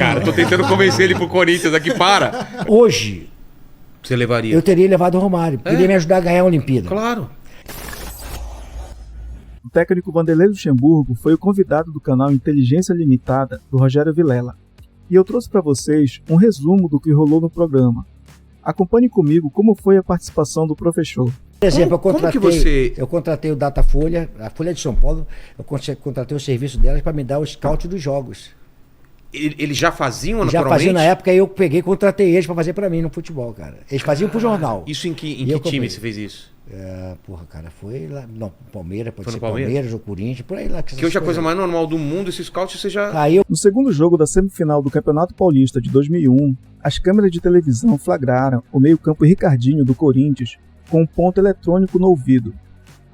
Cara, tô tentando convencer ele pro Corinthians aqui, para. Hoje, Você levaria? eu teria levado o Romário. Poderia me ajudar a ganhar a Olimpíada. Claro. O técnico Vanderlei Luxemburgo foi o convidado do canal Inteligência Limitada do Rogério Vilela. E eu trouxe para vocês um resumo do que rolou no programa. Acompanhe comigo como foi a participação do professor. Por exemplo, Como que você... eu contratei o Datafolha, a Folha de São Paulo, eu contratei o serviço delas para me dar o scout dos jogos. Eles já faziam Já naturalmente? fazia na época, eu peguei e contratei eles para fazer para mim no futebol, cara. Eles faziam pro jornal. Isso em que E eu time comprei. você fez isso? Porra, cara, foi lá. Não, Palmeiras, pode Foi no ser Palmeiras? Palmeiras ou Corinthians, por aí lá. Que hoje é a coisa mais normal do mundo, esse scout você já... Aí eu No segundo jogo da semifinal do Campeonato Paulista de 2001, as câmeras de televisão flagraram o meio-campo Ricardinho do Corinthians com um ponto eletrônico no ouvido.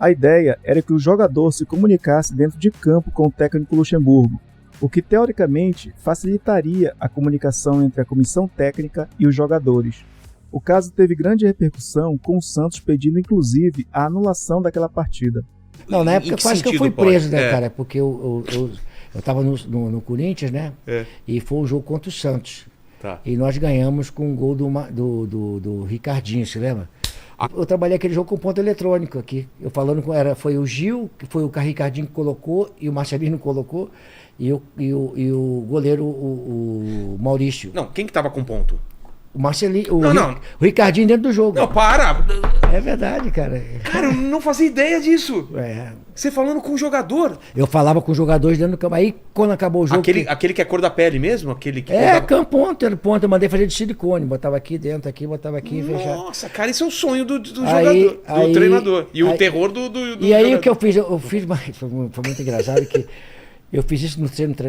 A ideia era que o jogador se comunicasse dentro de campo com o técnico Luxemburgo, o que teoricamente facilitaria a comunicação entre a comissão técnica e os jogadores. O caso teve grande repercussão, com o Santos pedindo inclusive a anulação daquela partida. Não, na Em época que quase que eu sentido fui pode? preso, né, É. cara? Porque eu tava no Corinthians, né? É. E foi um jogo contra o Santos. Tá. E nós ganhamos com um gol do Ricardinho, se lembra? Eu trabalhei aquele jogo com ponto eletrônico aqui. Eu falando com. Foi o Gil, que foi o Ricardinho que colocou, e o Marcelino colocou, e o goleiro, o Maurício. Não, quem que tava com ponto? O Marcelino. Não. O Ricardinho dentro do jogo. Não, para! É verdade, cara. Cara, eu não fazia ideia disso. É. Você falando com o jogador. Eu falava com os jogadores dentro do campo. Aí, quando acabou o jogo. Aquele que é cor da pele mesmo? Aquele que... Ponto, era ponto. Eu mandei fazer de silicone. Botava aqui dentro, aqui, botava aqui e fechava. Nossa, cara, isso é o sonho do Aí- jogador, do aí- treinador. E o aí- terror do E aí jogador. o que eu fiz, mas foi muito engraçado que eu fiz isso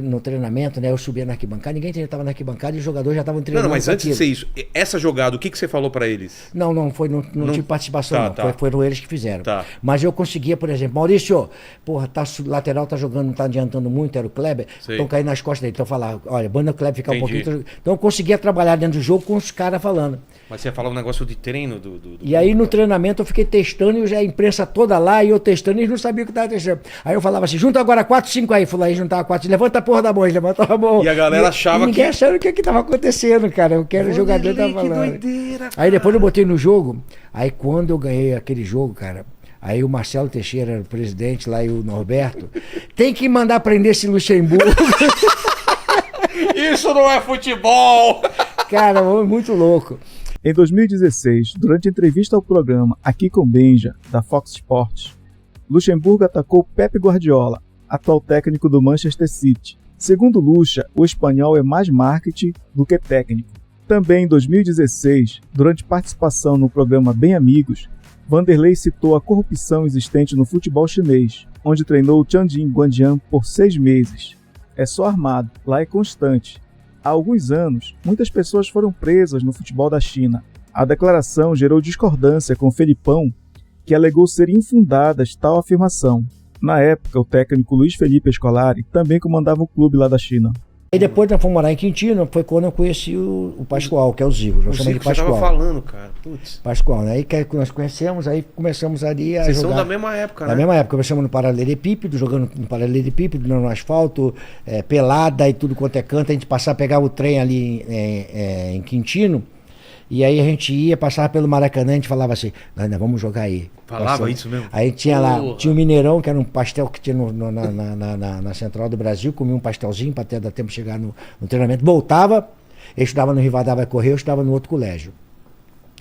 no treinamento, né? Eu subia na arquibancada, ninguém estava na arquibancada e os jogadores já estavam Não, treinando. não, mas com antes de aquilo. ser isso, essa jogada, o que você falou pra eles? Não, não tive participação, Tá, não. tá. Foram eles que fizeram. Tá. Mas eu conseguia, por exemplo, Maurício, porra, lateral tá jogando, não tá adiantando muito, era o Kleber, Sei. estão caindo nas costas dele. Então eu falava, olha, banda o Kleber ficar um Entendi. pouquinho. Então eu conseguia trabalhar dentro do jogo com os caras falando. Mas você ia falar um negócio de treino do... E aí no treinamento eu fiquei testando e a imprensa toda lá e eu testando e eles não sabiam o que estava testando. Aí eu falava assim, junta agora 4, 5 aí. Falei, juntava 4, levanta a porra da mão, levanta a mão. E a galera achava ninguém que- achando o que estava acontecendo, cara. O que era o jogador tava Que falando. doideira, Aí depois eu botei no jogo, aí quando eu ganhei aquele jogo, cara, aí o Marcelo Teixeira era o presidente lá e o Norberto, tem que mandar prender esse Luxemburgo. Isso não é futebol! Cara, muito louco. Em 2016, durante entrevista ao programa Aqui com Benja, da Fox Sports, Luxemburgo atacou Pep Guardiola, atual técnico do Manchester City. Segundo Luxa, o espanhol é mais marketing do que técnico. Também em 2016, durante participação no programa Bem Amigos, Vanderlei citou a corrupção existente no futebol chinês, onde treinou Tianjin Guanjian por 6 meses. É só armado, lá é constante. Há alguns anos, muitas pessoas foram presas no futebol da China. A declaração gerou discordância com Felipão, que alegou ser infundadas tal afirmação. Na época, o técnico Luiz Felipe Scolari também comandava o clube lá da China. Aí depois nós fomos morar em Quintino, foi quando eu conheci o Pascoal, que é o Zico. Nós O chamamos Zico de você tava Pascoal. falando, cara. Putz. Pascoal, né? Aí que nós conhecemos, aí começamos ali a Vocês jogar. são da mesma época, né? Na mesma época, começamos no paralelepípedo, jogando no paralelepípedo, no asfalto, pelada e tudo quanto é canto. A gente passava, pegava o trem ali em Quintino, e aí a gente ia, passava pelo Maracanã, a gente falava assim, nós vamos jogar aí. Falava Passava. isso mesmo? Aí tinha lá, Porra. tinha o Mineirão, que era um pastel que tinha na Central do Brasil, comia um pastelzinho para até dar tempo de chegar no treinamento. Voltava, ele estudava no Rivadavia Correio, eu estudava no outro colégio.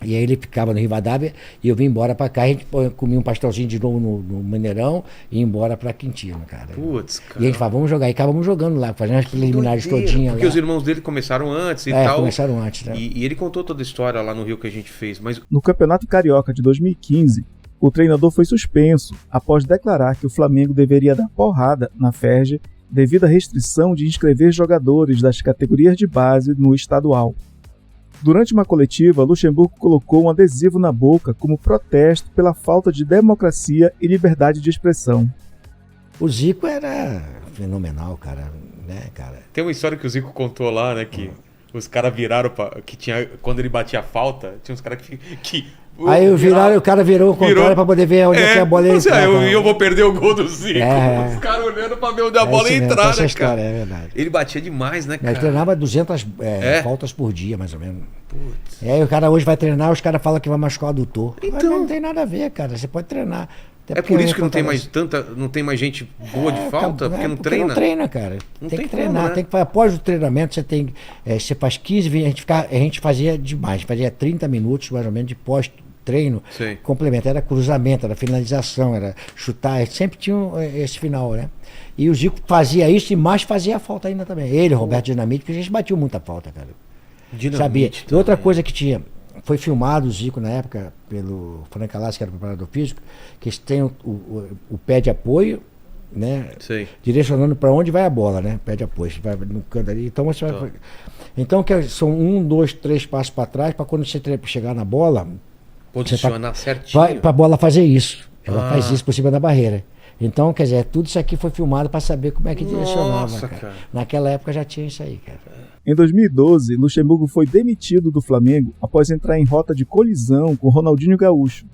E aí ele ficava no Rivadavia e eu vim embora pra cá, a gente comia um pastelzinho de novo no Mineirão e ia embora pra Quintino, cara. Putz, cara. E a gente falava, vamos jogar, e acabamos jogando lá, fazendo as preliminares Doideira, todinhas porque lá. os irmãos dele começaram antes e tal. Começaram antes, né? E ele contou toda a história lá no Rio que a gente fez, mas No Campeonato Carioca de 2015, o treinador foi suspenso após declarar que o Flamengo deveria dar porrada na Ferge devido à restrição de inscrever jogadores das categorias de base no estadual. Durante uma coletiva, Luxemburgo colocou um adesivo na boca como protesto pela falta de democracia e liberdade de expressão. O Zico era fenomenal, cara, né, cara? tem uma história que o Zico contou lá, né, que os caras viraram que tinha, quando ele batia falta, tinha uns caras que Aí o cara virou o contrário pra poder ver onde é que a bola ia Mas, entrar. eu vou perder o gol do Zico. É. Os caras olhando pra ver onde a bola ia isso mesmo, entrar, essa né, história, cara? é verdade. Ele batia demais, né, Ele cara? treinava 200 É? faltas por dia, mais ou menos. Putz. E aí o cara hoje vai treinar, os caras falam que vai machucar o adutor. Mas Então. não tem nada a ver, cara. Você pode treinar. Até É porque por isso que não tem fortalece. não tem mais gente boa de falta, porque não porque treina. não treina, cara. Não tem tem que treinar, como, né? tem que após o treinamento você faz 15, 20, a gente fazia demais, a gente fazia 30 minutos mais ou menos de pós-treino, Sei. complemento, era cruzamento, era finalização, era chutar, sempre tinha esse final, né? E o Zico fazia isso e mais fazia a falta ainda também. Ele, Roberto Dinamite, porque a gente batia muita falta, cara. Dinamite Sabia. E também. outra coisa que tinha, foi filmado o Zico na época pelo Frank Alassi, que era o preparador físico, que eles têm o pé de apoio, né? Sei. Direcionando para onde vai a bola, né? Pé de apoio, você vai no canto ali. Então você vai. Então são 1, 2, 3 passos para trás para quando você chegar na bola, Posicionar certinho. vai para a bola fazer isso. Ela Ah. faz isso por cima da barreira. Então, quer dizer, tudo isso aqui foi filmado para saber como é que direcionava. Nossa, Cara. cara. Naquela época já tinha isso aí, cara. Em 2012, Luxemburgo foi demitido do Flamengo após entrar em rota de colisão com Ronaldinho Gaúcho.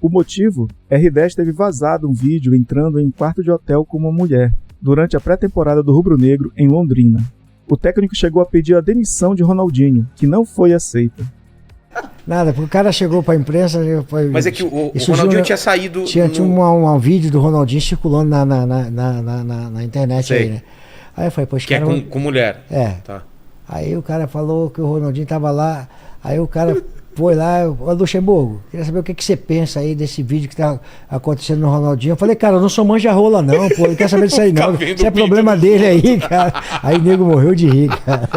O motivo? R10 teve vazado um vídeo entrando em um quarto de hotel com uma mulher, durante a pré-temporada do Rubro Negro em Londrina. O técnico chegou a pedir a demissão de Ronaldinho, que não foi aceita. Nada, porque o cara chegou para a imprensa. Mas é que o e surgiu Ronaldinho tinha saído. Tinha no- um vídeo do Ronaldinho circulando na internet Sei. aí, né? Aí eu falei, pô, esse Que é cara. com mulher. É. Tá. Aí o cara falou que o Ronaldinho tava lá. Aí o cara foi lá, ô Luxemburgo, queria saber o que você pensa aí desse vídeo que tá acontecendo no Ronaldinho. Eu falei, cara, eu não sou manja-rola, não, pô, não quer saber disso aí, não. Ficar vendo Isso é o vídeo problema dos dele aí, cara. Aí o nego morreu de rir, cara.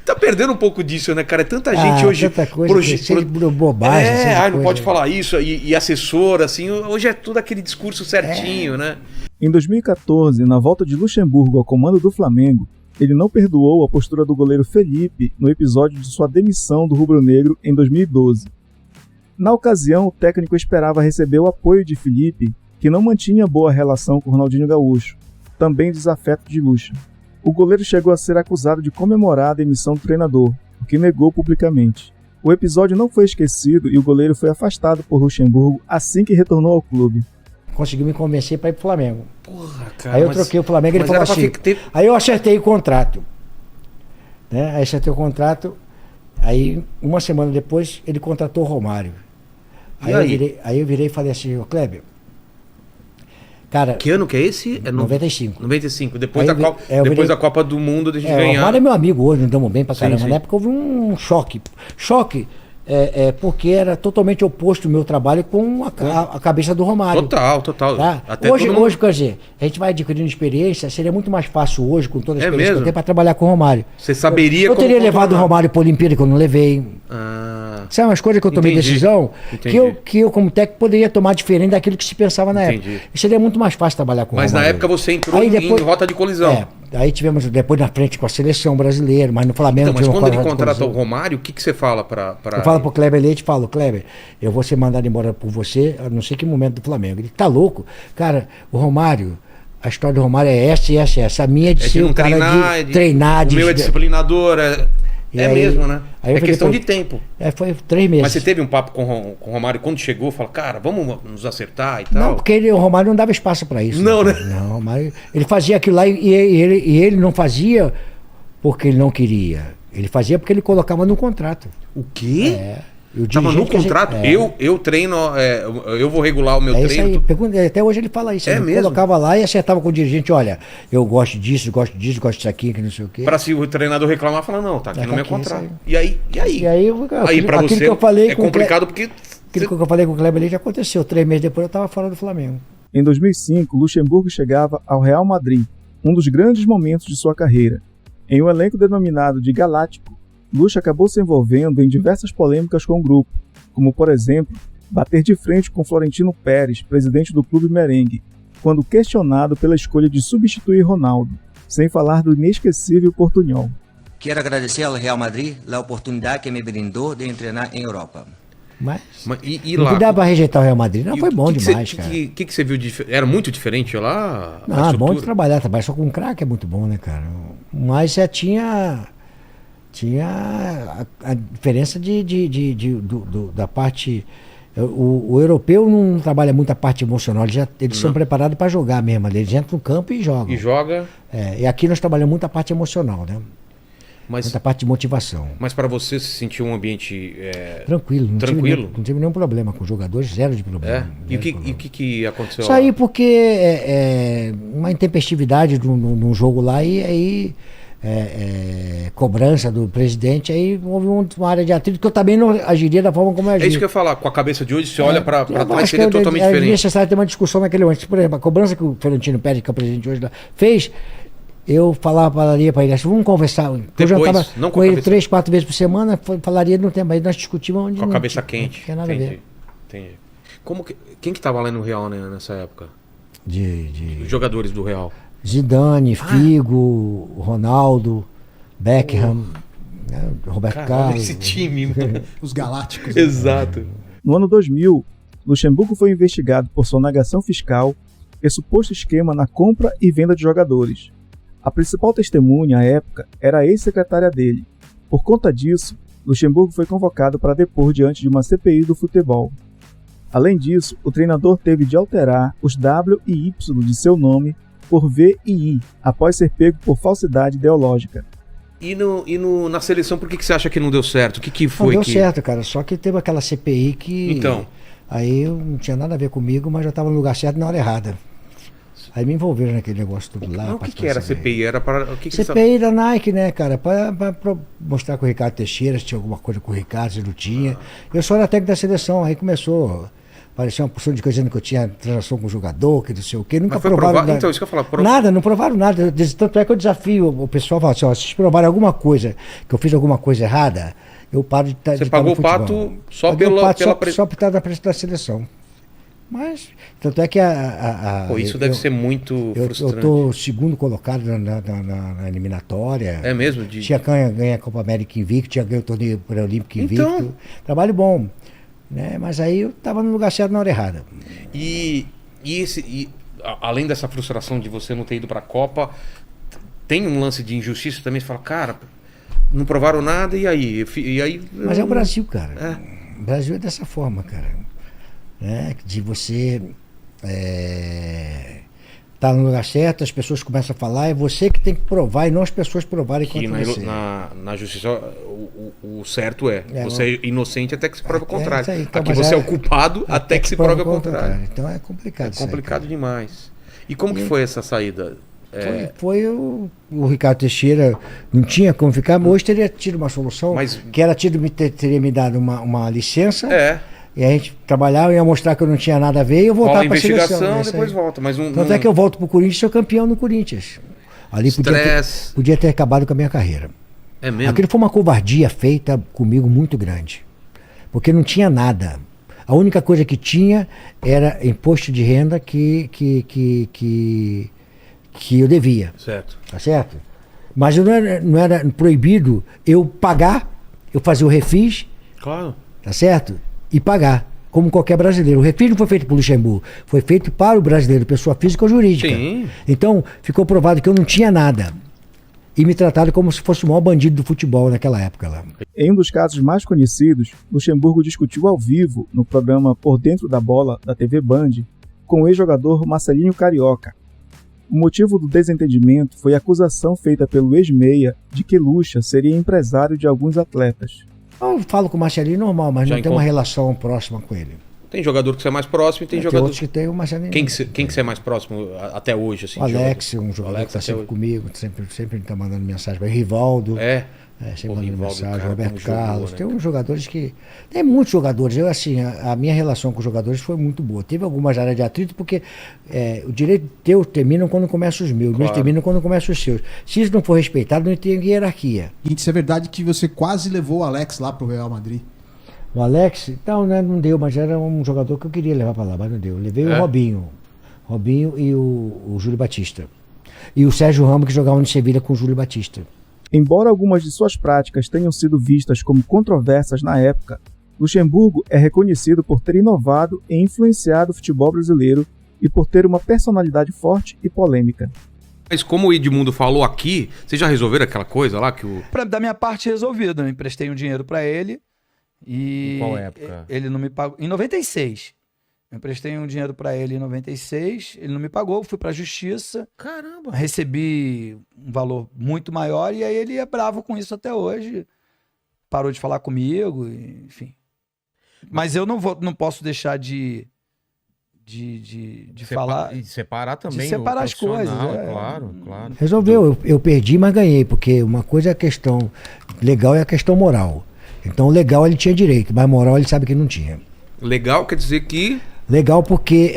Tá perdendo um pouco disso, né, cara? É tanta gente hoje. Tanta coisa, cheio de bobagem. cheio de não coisa. pode falar isso. E assessor, assim, hoje é tudo aquele discurso certinho, né? Em 2014, na volta de Luxemburgo ao comando do Flamengo, ele não perdoou a postura do goleiro Felipe no episódio de sua demissão do rubro-negro em 2012. Na ocasião, o técnico esperava receber o apoio de Felipe, que não mantinha boa relação com Ronaldinho Gaúcho, também desafeto de Luxa. O goleiro chegou a ser acusado de comemorar a demissão do treinador, o que negou publicamente. O episódio não foi esquecido e o goleiro foi afastado por Luxemburgo assim que retornou ao clube. Conseguiu me convencer para ir pro Flamengo. Porra, cara. Aí eu troquei o Flamengo e ele mas falou era pra assim. ter- Aí eu acertei o contrato. Né? Aí acertei o contrato. Aí, uma semana depois, ele contratou o Romário. E aí? Eu virei e falei assim, ô Kleber, cara, Que ano que é esse? É 95. 95. Depois, Aí da, eu vi- Copa, eu depois virei- da Copa do Mundo, a gente o ganhar. Romário é meu amigo hoje, nos damos bem pra Sim, caramba. sim. Na época houve um choque. Choque porque era totalmente oposto o meu trabalho com a cabeça do Romário. Total. Tá? Até Hoje, todo mundo- hoje, quer dizer, a gente vai adquirindo experiência, seria muito mais fácil hoje, com toda a É experiência que mesmo? eu tenho, para trabalhar com o Romário. Você saberia Eu teria como levado o controlar. Romário para a Olimpíada, que eu não levei. Ah, Sabe umas coisas que eu tomei Entendi. decisão Entendi. que eu, como técnico, poderia tomar diferente daquilo que se pensava na Entendi. época. Seria muito mais fácil trabalhar com o mas na Romário. época você entrou Aí depois- em rota de colisão. Aí tivemos depois na frente com a seleção brasileira, mas no Flamengo Então, mas tivemos quando ele rota de contrata o colisão. Romário, o que você fala pra... Eu falo pro Kleber Leite, falo, Kleber, eu vou ser mandado embora por você, a não sei que momento do Flamengo. Ele tá louco. Cara, o Romário, a história do Romário é essa e essa e essa. A minha é de É de ser não o cara treinar, de treinar, o meu é disciplinador, E é aí- mesmo, né? aí eu É falei, questão pô, de tempo. Foi 3 meses. Mas você teve um papo com o Romário quando chegou, falou, cara, vamos nos acertar e tal? Não, porque o Romário não dava espaço para isso. Não, né? Não, o Romário, ele fazia aquilo lá e ele não fazia porque ele não queria. Ele fazia porque ele colocava no contrato. O quê? E o Tava no dirigente que a gente- contrato? Eu treino, eu vou regular o meu É isso treino. aí. Até hoje ele fala isso. É Ele mesmo? colocava lá e acertava com o dirigente, olha, eu gosto disso, gosto disso aqui, que não sei o quê. Pra se o treinador reclamar, fala, não, tá aqui Tá no meu aqui, contrato. isso E aí? E aí, Pra aquilo você que eu falei é com o complicado porque... Aquilo que eu falei com o Kleber Leite aconteceu. 3 meses depois eu estava fora do Flamengo. Em 2005, Luxemburgo chegava ao Real Madrid, um dos grandes momentos de sua carreira. Em um elenco denominado de Galáctico, Luxa acabou se envolvendo em diversas polêmicas com o grupo, como, por exemplo, bater de frente com Florentino Pérez, presidente do clube merengue, quando questionado pela escolha de substituir Ronaldo, sem falar do inesquecível Portunhol. Quero agradecer ao Real Madrid a oportunidade que me brindou de treinar em Europa. Mas E não lá? dá para rejeitar o Real Madrid. Não, E foi o bom que demais, você, cara. O que você viu de diferente? Era muito diferente lá? a Não, é bom de estrutura? trabalhar só com um craque é muito bom, né, cara? Mas já tinha Tinha a diferença da parte. O europeu não trabalha muito a parte emocional, eles são preparados para jogar mesmo. Eles entram no campo e jogam. E joga. E aqui nós trabalhamos muito a parte emocional, né? Mas, muita parte de motivação. Mas para você se sentiu um ambiente tranquilo, tranquilo? Não tive nenhum problema com os jogadores, zero de problema. E o que aconteceu? Isso aí porque uma intempestividade num jogo lá e aí cobrança do presidente, aí houve uma área de atrito que eu também não agiria da forma como eu agi. É isso que eu ia falar, com a cabeça de hoje, você olha para trás, seria que totalmente é diferente. É necessário ter uma discussão naquele momento. Por exemplo, a cobrança que o Florentino Pérez, que é o presidente hoje, fez, eu falaria para ele, vamos conversar. Eu já estava com ele 3, 4 vezes por semana, falaria no tempo, aí nós discutimos. Com a cabeça quente. Não tem nada a ver. Entendi. Quem que estava lá no Real, né, nessa época? Os jogadores do Real. Zidane, Figo, Ronaldo, Beckham, Roberto Carlos. Esse time, os galácticos. Exato. No ano 2000, Luxemburgo foi investigado por sonegação fiscal e suposto esquema na compra e venda de jogadores. A principal testemunha à época era a ex-secretária dele. Por conta disso, Luxemburgo foi convocado para depor diante de uma CPI do futebol. Além disso, o treinador teve de alterar os W e Y de seu nome por V e I, após ser pego por falsidade ideológica. E na seleção, por que você acha que não deu certo? O que foi? Não deu certo, cara. Só que teve aquela CPI que... Então. Aí não tinha nada a ver comigo, mas já estava no lugar certo na hora errada. Aí me envolveram naquele negócio tudo lá. O que era a CPI? Era para CPI da Nike, né, cara? Para mostrar com o Ricardo Teixeira se tinha alguma coisa com o Ricardo, se não tinha. Eu só era técnico da seleção, aí começou... Parecia uma porção de coisa dizendo que eu tinha transação com o jogador, que não sei o quê. Nunca provaram nada. Então, isso que eu falo. Nada, não provaram nada. Tanto é que eu desafio o pessoal, fala assim, ó, se vocês provarem alguma coisa, que eu fiz alguma coisa errada, eu paro de estar no futebol. Você pagou o pato só só por estar na frente da seleção. Mas, tanto é que isso deve ser muito frustrante. Eu estou segundo colocado na eliminatória. É mesmo? Tinha ganho a Copa América invicto, tinha ganho o torneio pré-olímpico invicto. Então... Trabalho bom. Né? Mas aí eu estava no lugar certo na hora errada. Além dessa frustração de você não ter ido para a Copa, tem um lance de injustiça também? Você fala, cara, não provaram nada, e aí? Mas é o Brasil, cara. O Brasil é dessa forma, cara. Né? De você tá no lugar certo, as pessoas começam a falar, é você que tem que provar e não as pessoas provarem contra você. Na justiça, o certo você é inocente até que se prove o contrário. Então, aqui você é o culpado até que se prove o contrário. Então é complicado. É complicado demais. E como que foi essa saída? Foi o Ricardo Teixeira, não tinha como ficar, mas hoje teria tido uma solução, que era teria me dado uma licença. E a gente trabalhava, ia mostrar que eu não tinha nada a ver e eu voltava para a seleção. Depois volta. Tanto é que eu volto para o Corinthians e sou campeão no Corinthians. Ali podia ter acabado com a minha carreira. É mesmo? Aquilo foi uma covardia feita comigo muito grande. Porque não tinha nada. A única coisa que tinha era imposto de renda que eu devia. Certo. Tá certo? Mas não era proibido eu pagar, eu fazer o refis. Claro. Tá certo? E pagar, como qualquer brasileiro. O refis não foi feito por Luxemburgo, foi feito para o brasileiro, pessoa física ou jurídica. Sim. Então, ficou provado que eu não tinha nada. E me trataram como se fosse o maior bandido do futebol naquela época lá. Em um dos casos mais conhecidos, Luxemburgo discutiu ao vivo, no programa Por Dentro da Bola, da TV Band, com o ex-jogador Marcelinho Carioca. O motivo do desentendimento foi a acusação feita pelo ex-meia de que Luxa seria empresário de alguns atletas. Eu falo com o Marcelinho normal, mas não tem uma relação próxima com ele. Tem jogador que você é mais próximo e tem jogador... outros que tem o Marcelinho. Quem que você é mais próximo até hoje? Assim, o Alex, um jogador que está sempre comigo, sempre está mandando mensagem. Rivaldo. Sempre mandando mensagem. Roberto Carlos. Tem uns jogadores que... Tem muitos jogadores. A minha relação com os jogadores foi muito boa. Teve algumas áreas de atrito, porque o direito teu terminam quando começam os meus. Os meus terminam quando começam os seus. Se isso não for respeitado, não tem hierarquia. E isso é verdade que você quase levou o Alex lá pro Real Madrid? O Alex, então, né, não deu, mas era um jogador que eu queria levar para lá, mas não deu. Eu levei o Robinho e o Júlio Batista. E o Sérgio Ramos, que jogava no Sevilha com o Júlio Batista. Embora algumas de suas práticas tenham sido vistas como controversas na época, Luxemburgo é reconhecido por ter inovado e influenciado o futebol brasileiro e por ter uma personalidade forte e polêmica. Mas como o Edmundo falou aqui, vocês já resolveram aquela coisa lá que o... Da minha parte, resolvido. Eu emprestei um dinheiro pra ele e... Em qual época? Ele não me pagou... Em 96. Eu emprestei um dinheiro pra ele em 96, ele não me pagou, fui pra justiça. Caramba! Recebi um valor muito maior e aí ele é bravo com isso até hoje. Parou de falar comigo, enfim. Mas eu não posso deixar de falar... E separar também. De separar as coisas. Claro, claro. Resolveu, eu perdi, mas ganhei, porque uma coisa é a questão legal e a questão moral. Então legal ele tinha direito, mas moral ele sabe que não tinha. Legal quer dizer que... Legal porque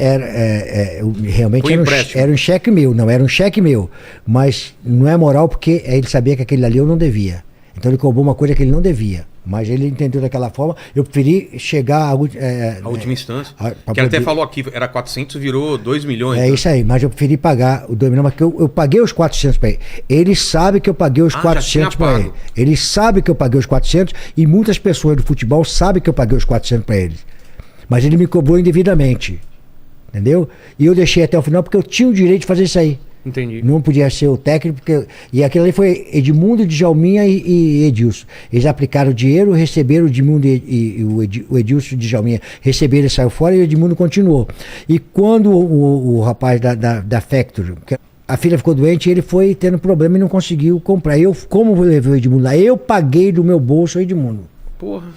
realmente era um cheque meu, não era um cheque meu, mas não é moral porque ele sabia que aquele ali eu não devia. Então ele cobrou uma coisa que ele não devia. Mas ele entendeu daquela forma, eu preferi chegar a última instância. Que ele até falou aqui, era 400, virou 2 milhões. É, né? Isso aí, mas eu preferi pagar o 2 milhões, porque eu paguei os 400 para ele. Ele sabe que eu paguei os 400 para ele. Ele sabe que eu paguei os 400 e muitas pessoas do futebol sabem que eu paguei os 400 para ele. Mas ele me cobrou indevidamente, entendeu? E eu deixei até o final porque eu tinha o direito de fazer isso aí. Entendi. Não podia ser o técnico, e aquilo ali foi Edmundo, Djalminha e Edilson. Eles aplicaram o dinheiro, receberam o Edmundo e o Edilson e o Djalminha receberam e saiu fora, e o Edmundo continuou. E quando o rapaz da Factory, a filha ficou doente, ele foi tendo problema e não conseguiu comprar. Como eu levei o Edmundo lá? Eu paguei do meu bolso o Edmundo. Porra.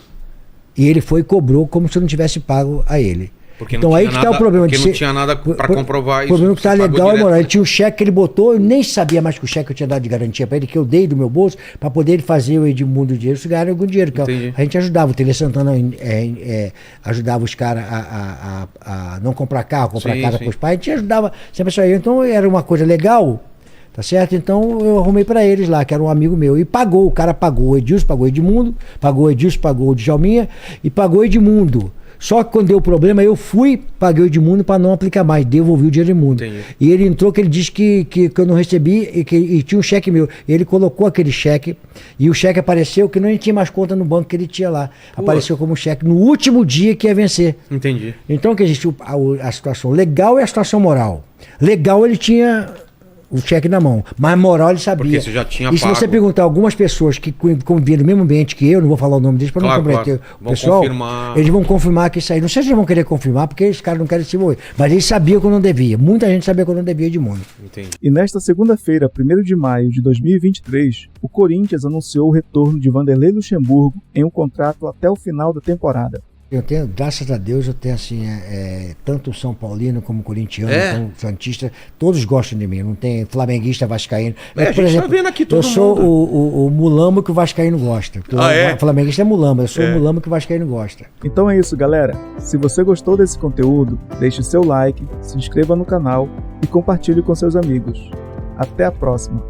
E ele foi e cobrou como se eu não tivesse pago a ele. Porque então aí que está o problema. Porque não tinha nada para comprovar isso. O problema que tá legal é moral. Ele tinha um cheque que ele botou, eu nem sabia mais que o cheque eu tinha dado de garantia para ele, que eu dei do meu bolso, para poder ele fazer o Edmundo dinheiro, se ganhar algum dinheiro. A gente ajudava, o Tele Santana ajudava os caras a não comprar carro, comprar casa para os pais, a gente ajudava sempre isso aí. Então era uma coisa legal. Tá certo? Então eu arrumei pra eles lá, que era um amigo meu. E pagou, o cara pagou o Edilson, pagou o Edmundo, pagou o Edilson, pagou o Djalminha e pagou o Edmundo. Só que quando deu problema, eu fui, paguei o Edmundo pra não aplicar mais, devolvi o dinheiro do Edmundo. Entendi. E ele entrou que ele disse que eu não recebi e tinha um cheque meu. Ele colocou aquele cheque e o cheque apareceu que não tinha mais conta no banco que ele tinha lá. Pô. Apareceu como cheque no último dia que ia vencer. Entendi. Então que existe a situação legal e a situação moral. Legal ele tinha o cheque na mão, mas moral ele sabia. Porque você já tinha e se pago. Você perguntar algumas pessoas que conviviam no mesmo ambiente que eu, não vou falar o nome deles para não comprometer o pessoal, confirmar. Eles vão confirmar que isso aí. Não sei se eles vão querer confirmar, porque esses caras não querem se envolver. Mas eles sabiam que eu não devia. Muita gente sabia que eu não devia de mundo. Entendi. E nesta segunda-feira, 1º de maio de 2023, o Corinthians anunciou o retorno de Vanderlei Luxemburgo em um contrato até o final da temporada. Eu tenho, graças a Deus, eu tenho assim, tanto o São Paulino como o corintiano, como o santista, todos gostam de mim. Não tem flamenguista, vascaíno. A gente tá vendo aqui todo mundo. Eu sou o mulamba que o vascaíno gosta. O flamenguista é mulamba, eu sou o mulamba que o vascaíno gosta. Então é isso, galera. Se você gostou desse conteúdo, deixe seu like, se inscreva no canal e compartilhe com seus amigos. Até a próxima!